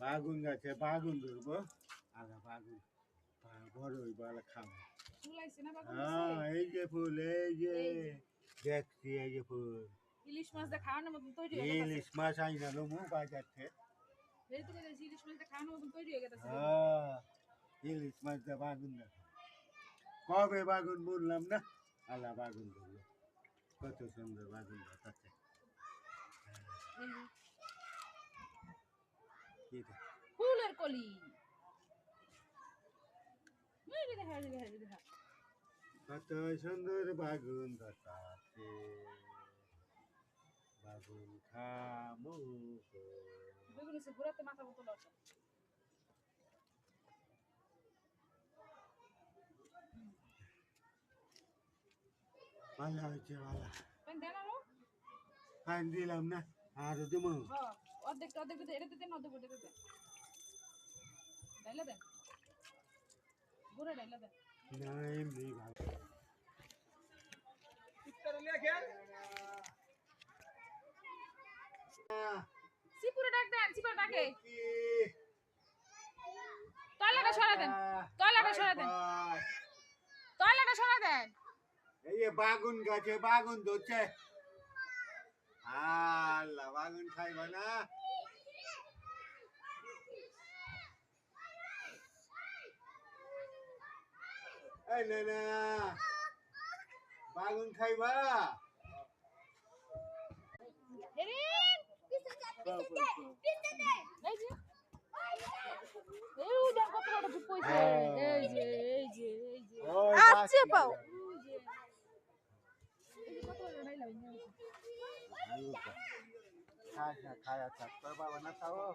বাগুন গাছে বাগুন ধরবো আর বাগুন বড় হইব আর খাবো। হ্যাঁ এই যে ফুল এই যে দেখছি এই যে ফুল ইলিশ মাছ দা খাওয়ানোর মতন তৈরি হয়ে গেছে। ইলিশ মাছ আইনা লোমু বাজার থেকে। এই তো গেছে ইলিশ মাছ দা খাওয়ানোর মতন তৈরি হয়ে গেছে। হ্যাঁ ইলিশ মাছ দা বাগুন না কবে বাগুন বললাম না আলা বাগুন ধরলো কত সুন্দর বাগুন ধরতে ফুলের কলি কত সুন্দর বাগুন ধরতে বাগুন খামু বেগুন সে ঘুরাতে মাথা বোতল আছে। ভালো হয়েছে ভালো পেন দেন আরো পান দিলাম না আর দেবো হ্যাঁ অর্ধেক দিতে এটা দিতে না অর্ধেক এটা দিতে ডাইলা দেন গুড়া ডাইলা দেন না এমনি ভালো সিপুরে ডাক দেন সিপুরে ডাকে তলাটা সরা দেন তলাটা সরা দেন তলাটা সরা দেন এই যে বাগুন গাছে বাগুন ধরছে আল্লাহ বাগুন খাইবা না এই না বাগুন খাইবা আচ্ছা পাও খায়া থাকতে বাবা না খাও